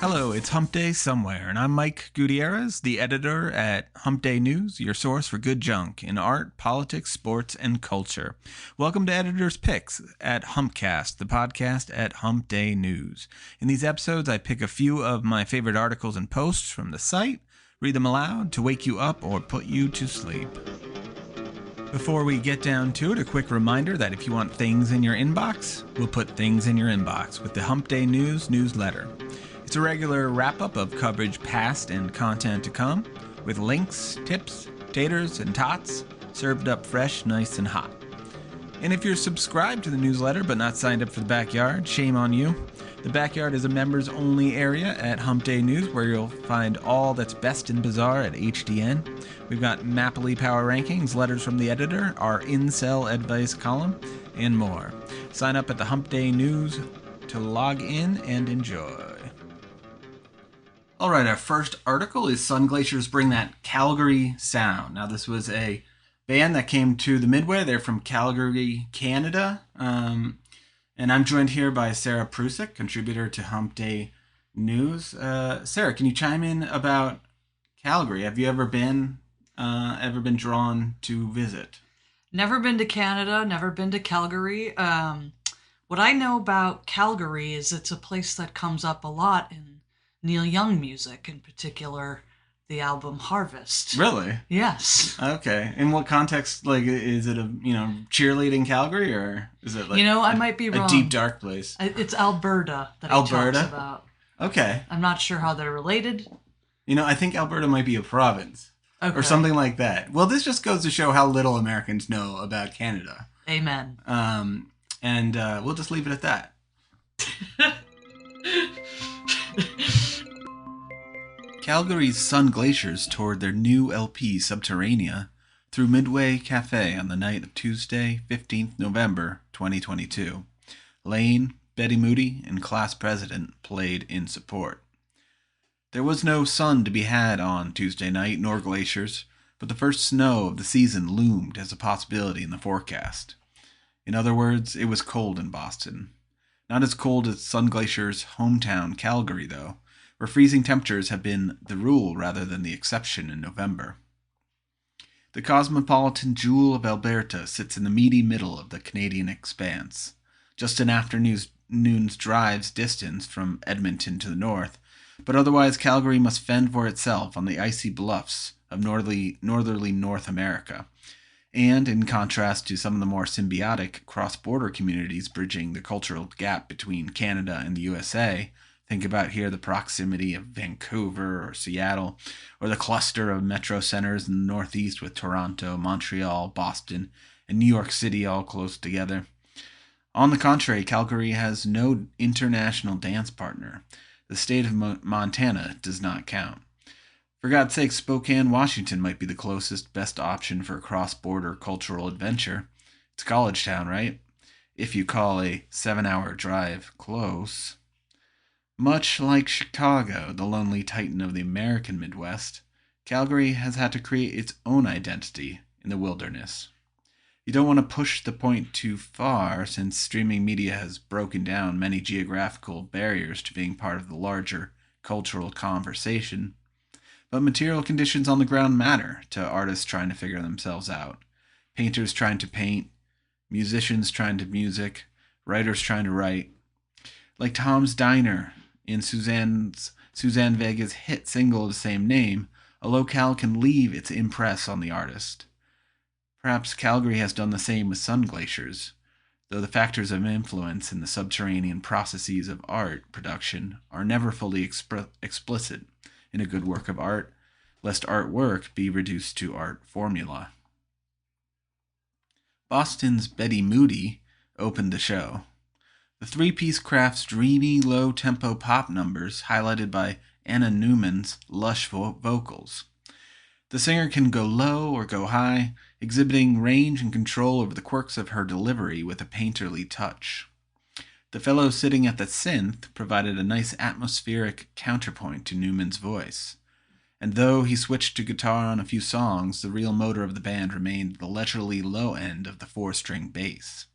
Hello, it's Hump Day Somewhere, and I'm Mike Gutierrez, the editor at Hump Day News, your source for good junk in art, politics, sports, and culture. Welcome to Editor's Picks at Humpcast, the podcast at Hump Day News. In these episodes, I pick a few of my favorite articles and posts from the site, read them aloud to wake you up or put you to sleep. Before we get down to it, a quick reminder that if you want things in your inbox, we'll put things in your inbox with the Hump Day News newsletter. It's a regular wrap-up of coverage past and content to come, with links, tips, taters, and tots served up fresh, nice, and hot. And if you're subscribed to the newsletter but not signed up for the Backyard, shame on you. The Backyard is a members-only area at Hump Day News where you'll find all that's best and bizarre at HDN. We've got Mapley Power Rankings, letters from the editor, our incel advice column, and more. Sign up at the Hump Day News to log in and enjoy. All right, our first article is Sunglaciers Bring That Calgary Sound. Now, this was a band that came to the Midway. They're from Calgary, Canada. And I'm joined here by Sarah Prusik, contributor to Hump Day News. Sarah, can you chime in about Calgary? Have you ever been drawn to visit? Never been to Canada, never been to Calgary. What I know about Calgary is it's a place that comes up a lot in Neil Young music, in particular the album Harvest. Really? Yes. Okay. In what context? Like, is it a cheerleading Calgary, or is it like I might be wrong. A deep dark place? It's Alberta that he talks about. Okay. I'm not sure how they're related. I think Alberta might be a province. Okay. Or something like that. Well, this just goes to show how little Americans know about Canada. Amen. And we'll just leave it at that. Calgary's Sunglaciers toured their new LP, Subterranea, through Midway Cafe on the night of Tuesday, 15th November, 2022. Lane, Betty Moody, and class president played in support. There was no sun to be had on Tuesday night, nor glaciers, but the first snow of the season loomed as a possibility in the forecast. In other words, it was cold in Boston. Not as cold as Sunglaciers' hometown, Calgary, though, where freezing temperatures have been the rule rather than the exception in November. The cosmopolitan jewel of Alberta sits in the meaty middle of the Canadian expanse, just an afternoon's drive's distance from Edmonton to the north, but otherwise Calgary must fend for itself on the icy bluffs of northerly North America, and in contrast to some of the more symbiotic cross-border communities bridging the cultural gap between Canada and the USA, think about here the proximity of Vancouver or Seattle, or the cluster of metro centers in the Northeast with Toronto, Montreal, Boston, and New York City all close together. On the contrary, Calgary has no international dance partner. The state of Montana does not count. For God's sake, Spokane, Washington might be the closest, best option for a cross-border cultural adventure. It's a college town, right? If you call a 7-hour drive close. Much like Chicago, the lonely titan of the American Midwest, Calgary has had to create its own identity in the wilderness. You don't want to push the point too far, since streaming media has broken down many geographical barriers to being part of the larger cultural conversation. But material conditions on the ground matter to artists trying to figure themselves out. Painters trying to paint, musicians trying to music, writers trying to write. Like Tom's Diner in Suzanne Vega's hit single of the same name, a locale can leave its impress on the artist. Perhaps Calgary has done the same with Sunglaciers, though the factors of influence in the subterranean processes of art production are never fully explicit in a good work of art, lest artwork be reduced to art formula. Boston's Betty Moody opened the show. The three-piece craft's dreamy, low-tempo pop numbers highlighted by Anna Newman's lush vocals. The singer can go low or go high, exhibiting range and control over the quirks of her delivery with a painterly touch. The fellow sitting at the synth provided a nice atmospheric counterpoint to Newman's voice. And though he switched to guitar on a few songs, the real motor of the band remained the leisurely low end of the 4-string bass.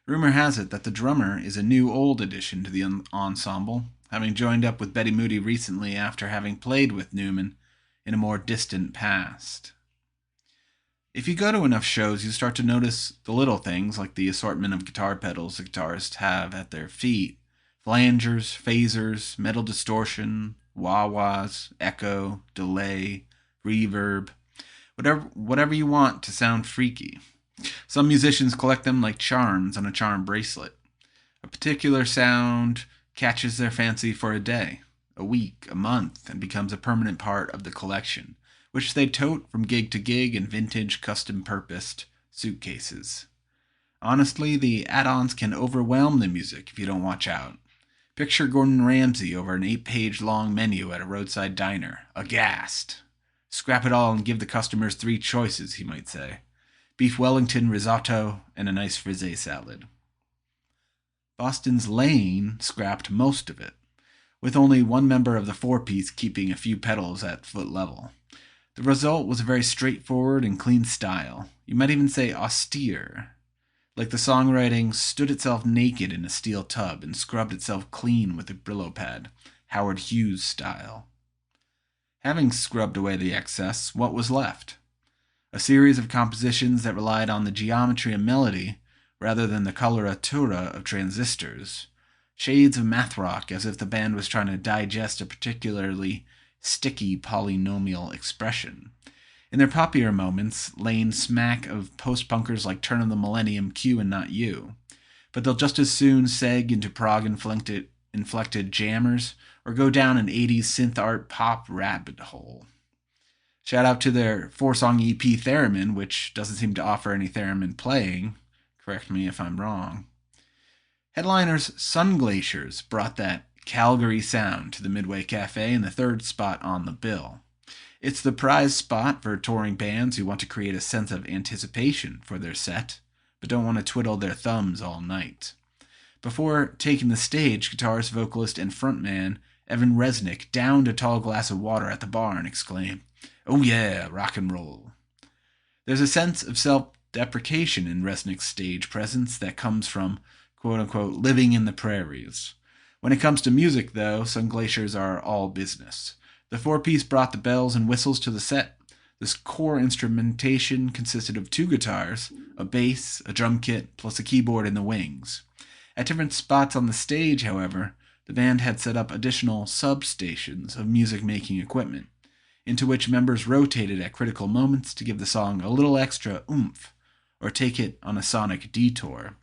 Rumor has it that the drummer is a new old addition to the ensemble, having joined up with Betty Moody recently after having played with Newman in a more distant past. If you go to enough shows, you start to notice the little things like the assortment of guitar pedals the guitarists have at their feet. Flangers, phasers, metal distortion, wah-wahs, echo, delay, reverb, whatever you want to sound freaky. Some musicians collect them like charms on a charm bracelet. A particular sound catches their fancy for a day, a week, a month, and becomes a permanent part of the collection, which they tote from gig to gig in vintage, custom-purposed suitcases. Honestly, the add-ons can overwhelm the music if you don't watch out. Picture Gordon Ramsay over an 8-page long menu at a roadside diner, aghast. Scrap it all and give the customers 3 choices, he might say. Beef Wellington, risotto, and a nice frisee salad. Boston's Lane scrapped most of it, with only one member of the 4-piece keeping a few pedals at foot level. The result was a very straightforward and clean style. You might even say austere. Like the songwriting stood itself naked in a steel tub and scrubbed itself clean with a Brillo pad, Howard Hughes style. Having scrubbed away the excess, what was left? A series of compositions that relied on the geometry and melody rather than the coloratura of transistors. Shades of math rock, as if the band was trying to digest a particularly sticky polynomial expression. In their poppier moments, Lane smack of post-punkers like Turn of the Millennium, Q and Not You. But they'll just as soon seg into prog-inflected jammers or go down an 80s synth art pop rabbit hole. Shout out to their 4-song EP Theremin, which doesn't seem to offer any theremin playing. Correct me if I'm wrong. Headliners Sunglaciers brought that Calgary sound to the Midway Cafe in the 3rd spot on the bill. It's the prize spot for touring bands who want to create a sense of anticipation for their set, but don't want to twiddle their thumbs all night. Before taking the stage, guitarist, vocalist, and frontman Evan Resnick downed a tall glass of water at the bar and exclaimed, "Oh yeah, rock and roll." There's a sense of self-deprecation in Resnick's stage presence that comes from, quote-unquote, living in the prairies. When it comes to music, though, Sunglaciers are all business. The 4-piece brought the bells and whistles to the set. This core instrumentation consisted of 2 guitars, a bass, a drum kit, plus a keyboard in the wings. At different spots on the stage, however, the band had set up additional substations of music-making equipment, into which members rotated at critical moments to give the song a little extra oomph, or take it on a sonic detour.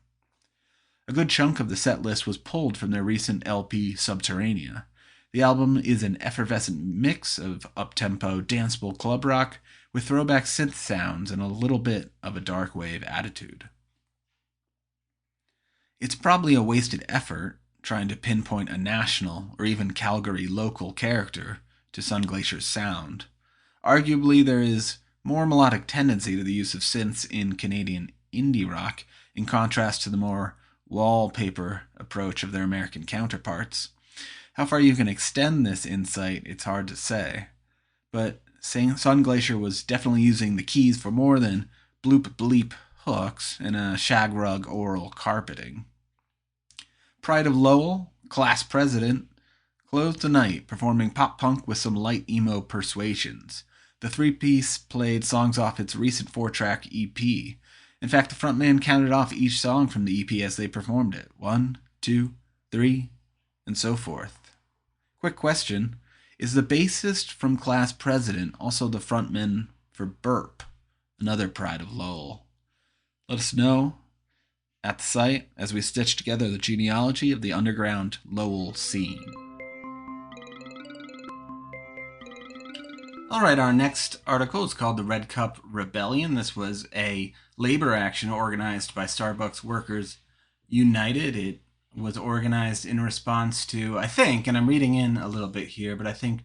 A good chunk of the set list was pulled from their recent LP Subterranea. The album is an effervescent mix of up-tempo, danceable club rock with throwback synth sounds and a little bit of a dark wave attitude. It's probably a wasted effort trying to pinpoint a national or even Calgary local character to Sunglaciers' sound. Arguably, there is more melodic tendency to the use of synths in Canadian indie rock in contrast to the more wallpaper approach of their American counterparts. How far you can extend this insight, it's hard to say. But Sunglacier was definitely using the keys for more than bloop bleep hooks and a shag rug oral carpeting. Pride of Lowell, class president, closed the night performing pop punk with some light emo persuasions. The 3-piece played songs off its recent 4-track EP. In fact, the frontman counted off each song from the EP as they performed it. 1, 2, 3, and so forth. Quick question. Is the bassist from Class President also the frontman for Burp, another Pride of Lowell? Let us know at the site as we stitch together the genealogy of the underground Lowell scene. Alright, our next article is called The Red Cup Rebellion. This was a labor action organized by Starbucks Workers United. It was organized in response to, I think, and I'm reading in a little bit here, but I think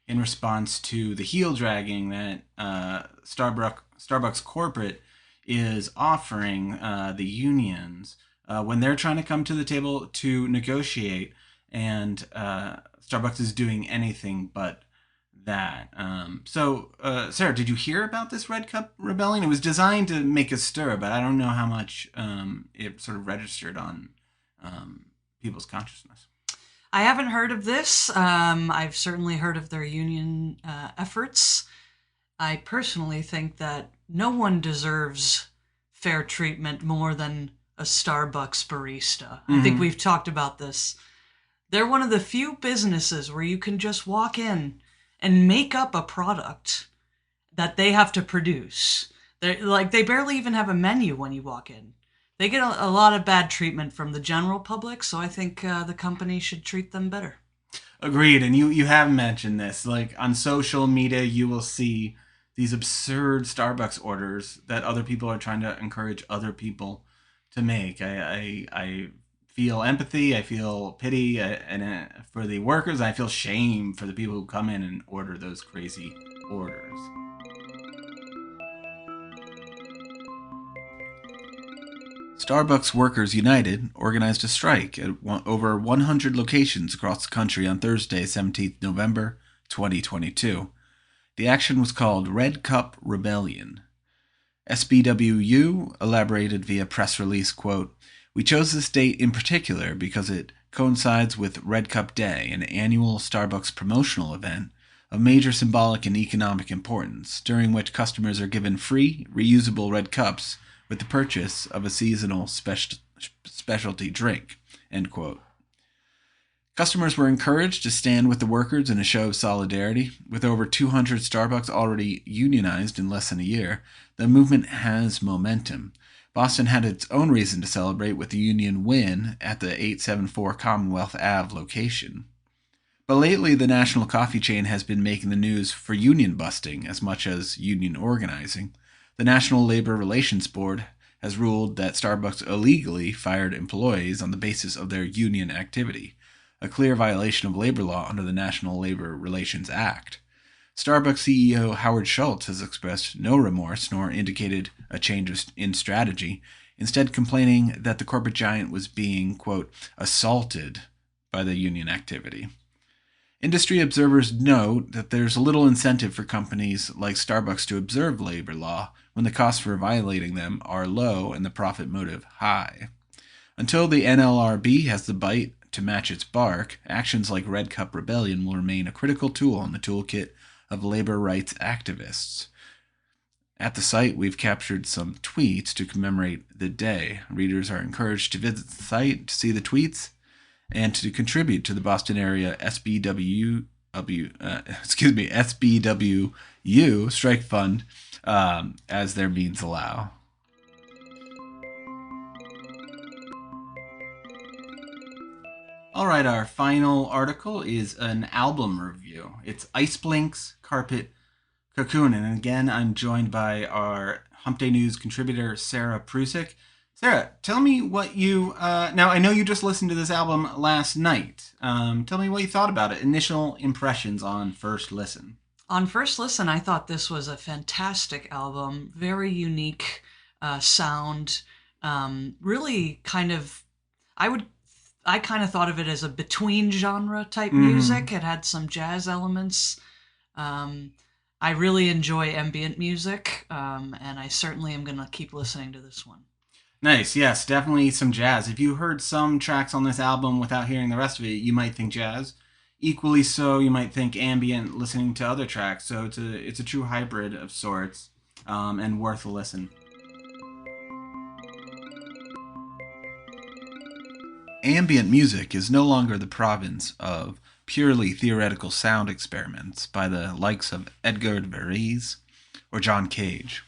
in response to the heel dragging that Starbucks corporate is offering the unions when they're trying to come to the table to negotiate, and Starbucks is doing anything but that. So, Sarah, did you hear about this Red Cup Rebellion? It was designed to make a stir, but I don't know how much it sort of registered on people's consciousness. I haven't heard of this. I've certainly heard of their union efforts. I personally think that no one deserves fair treatment more than a Starbucks barista. I think Mm-hmm. we've talked about this. They're one of the few businesses where you can just walk in and make up a product that they have to produce. They barely even have a menu when you walk in. They get a lot of bad treatment from the general public, so I think the company should treat them better. Agreed. And you have mentioned this. Like on social media, you will see these absurd Starbucks orders that other people are trying to encourage other people to make. I feel empathy. I feel pity, for the workers. I feel shame for the people who come in and order those crazy orders. Starbucks Workers United organized a strike at over 100 locations across the country on Thursday, 17th November 2022. The action was called Red Cup Rebellion. SBWU elaborated via press release, quote, "We chose this date in particular because it coincides with Red Cup Day, an annual Starbucks promotional event of major symbolic and economic importance, during which customers are given free, reusable red cups with the purchase of a seasonal specialty drink," end quote. Customers were encouraged to stand with the workers in a show of solidarity. With over 200 Starbucks already unionized in less than a year, the movement has momentum. Boston had its own reason to celebrate with the union win at the 874 Commonwealth Ave location. But lately, the national coffee chain has been making the news for union busting as much as union organizing. The National Labor Relations Board has ruled that Starbucks illegally fired employees on the basis of their union activity, a clear violation of labor law under the National Labor Relations Act. Starbucks CEO Howard Schultz has expressed no remorse nor indicated a change in strategy, instead complaining that the corporate giant was being, quote, assaulted by the union activity. Industry observers note that there's little incentive for companies like Starbucks to observe labor law when the costs for violating them are low and the profit motive high. Until the NLRB has the bite to match its bark, actions like Red Cup Rebellion will remain a critical tool in the toolkit of labor rights activists. At the site, we've captured some tweets to commemorate the day. Readers are encouraged to visit the site to see the tweets and to contribute to the Boston area SBWU strike fund as their means allow. All right, our final article is an album review. It's Iceblink's Carpet Cocoon, and again, I'm joined by our Hump Day News contributor, Sarah Prusik. Sarah, tell me what you. Now, I know you just listened to this album last night. Tell me what you thought about it. Initial impressions on first listen. On first listen, I thought this was a fantastic album, very unique sound. Really kind of, I kind of thought of it as a between genre type music. It had some jazz elements. I really enjoy ambient music, and I certainly am going to keep listening to this one. Nice, yes, definitely some jazz. If you heard some tracks on this album without hearing the rest of it, you might think jazz. Equally so, you might think ambient listening to other tracks. So it's a true hybrid of sorts, and worth a listen. Ambient music is no longer the province of purely theoretical sound experiments by the likes of Edgar Varese or John Cage.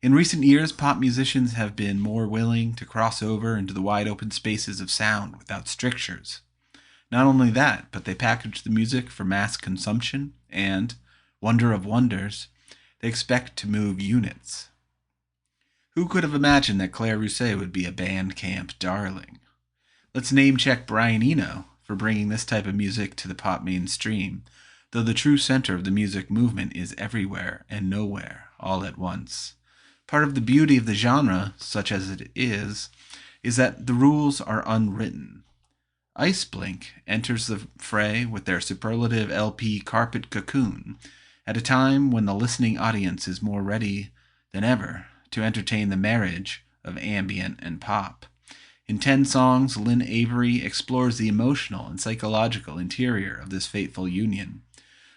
In recent years, pop musicians have been more willing to cross over into the wide open spaces of sound without strictures. Not only that, but they package the music for mass consumption and, wonder of wonders, they expect to move units. Who could have imagined that Claire Rousset would be a Bandcamp darling? Let's name check Brian Eno for bringing this type of music to the pop mainstream, though the true center of the music movement is everywhere and nowhere all at once. Part of the beauty of the genre, such as it is that the rules are unwritten. Iceblink enters the fray with their superlative LP Carpet Cocoon at a time when the listening audience is more ready than ever to entertain the marriage of ambient and pop. In 10 songs, Lynn Avery explores the emotional and psychological interior of this fateful union.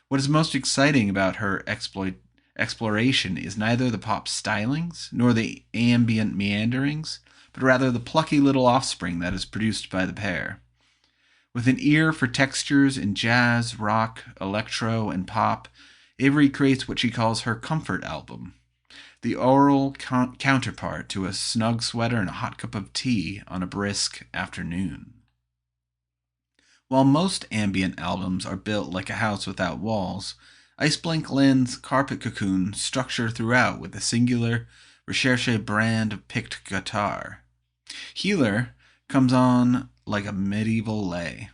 What is most exciting about her exploration is neither the pop stylings nor the ambient meanderings, but rather the plucky little offspring that is produced by the pair. With an ear for textures in jazz, rock, electro, and pop, Avery creates what she calls her comfort album, the oral counterpart to a snug sweater and a hot cup of tea on a brisk afternoon. While most ambient albums are built like a house without walls, Iceblink lends Carpet Cocoon structure throughout with a singular, recherche brand of picked guitar. Healer comes on like a medieval lay.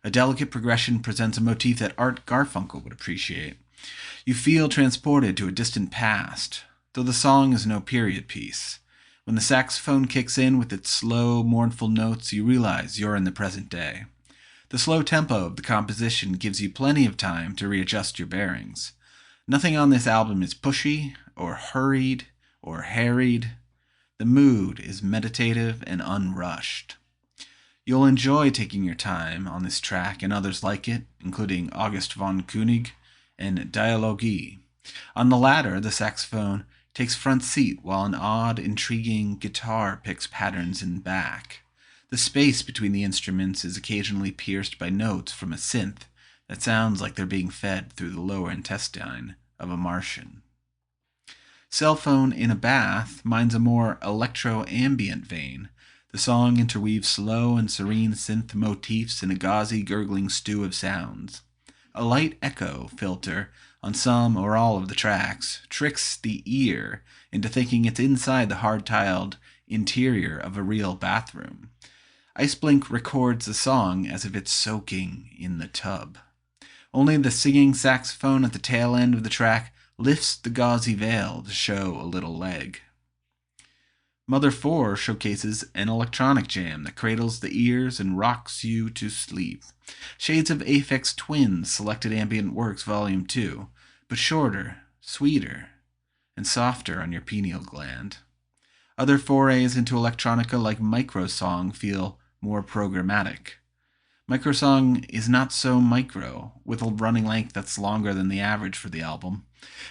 A delicate progression presents a motif that Art Garfunkel would appreciate. You feel transported to a distant past, though the song is no period piece. When the saxophone kicks in with its slow, mournful notes, you realize you're in the present day. The slow tempo of the composition gives you plenty of time to readjust your bearings. Nothing on this album is pushy, or hurried, or harried. The mood is meditative and unrushed. You'll enjoy taking your time on this track and others like it, including August von Koenig and Dialogie. On the latter, the saxophone takes front seat while an odd, intriguing guitar picks patterns in back. The space between the instruments is occasionally pierced by notes from a synth that sounds like they're being fed through the lower intestine of a Martian. Cell Phone in a Bath mines a more electro-ambient vein. The song interweaves slow and serene synth motifs in a gauzy, gurgling stew of sounds. A light echo filter on some or all of the tracks tricks the ear into thinking it's inside the hard-tiled interior of a real bathroom. Iceblink records the song as if it's soaking in the tub. Only the singing saxophone at the tail end of the track lifts the gauzy veil to show a little leg. Mother 4 showcases an electronic jam that cradles the ears and rocks you to sleep. Shades of Aphex Twin's Selected Ambient Works Volume 2, but shorter, sweeter, and softer on your pineal gland. Other forays into electronica like Microsong feel more programmatic. Microsong is not so micro, with a running length that's longer than the average for the album,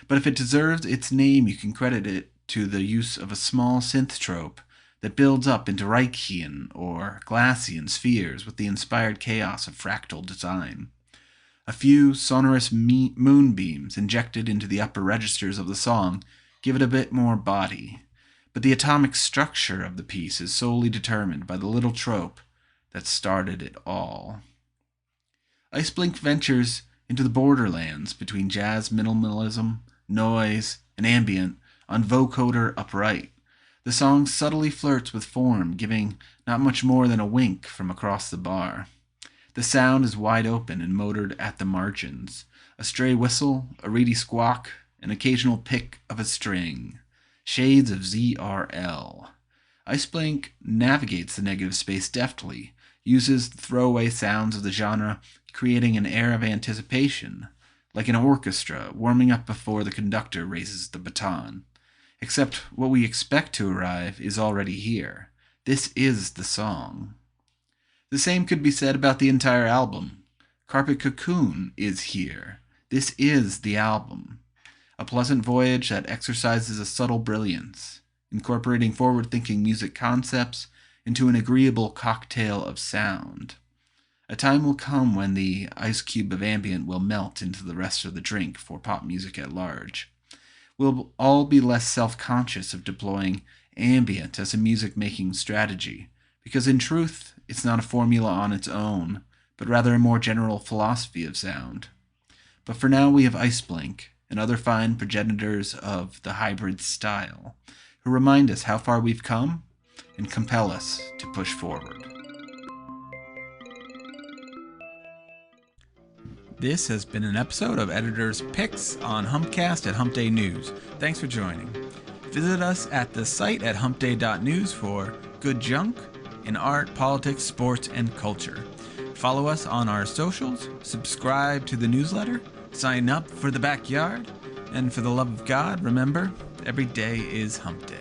but if it deserves its name, you can credit it to the use of a small synth trope that builds up into Reichian or Glacian spheres with the inspired chaos of fractal design. A few sonorous moonbeams injected into the upper registers of the song give it a bit more body, but the atomic structure of the piece is solely determined by the little trope that started it all. Iceblink ventures into the borderlands between jazz minimalism, noise, and ambient on vocoder upright. The song subtly flirts with form, giving not much more than a wink from across the bar. The sound is wide open and motored at the margins. A stray whistle, a reedy squawk, an occasional pick of a string. Shades of ZRL. Iceblink navigates the negative space deftly, uses the throwaway sounds of the genre, creating an air of anticipation, like an orchestra warming up before the conductor raises the baton. Except what we expect to arrive is already here. This is the song. The same could be said about the entire album. Carpet Cocoon is here. This is the album. A pleasant voyage that exercises a subtle brilliance, incorporating forward-thinking music concepts into an agreeable cocktail of sound. A time will come when the ice cube of ambient will melt into the rest of the drink for pop music at large. We'll all be less self-conscious of deploying ambient as a music-making strategy, because in truth, it's not a formula on its own, but rather a more general philosophy of sound. But for now we have Iceblink and other fine progenitors of the hybrid style, who remind us how far we've come and compel us to push forward. This has been an episode of Editor's Picks on Humpcast at Hump Day News. Thanks for joining. Visit us at the site at humpday.news for good junk in art, politics, sports, and culture. Follow us on our socials, subscribe to the newsletter, sign up for the backyard, and for the love of God, remember, every day is Hump Day.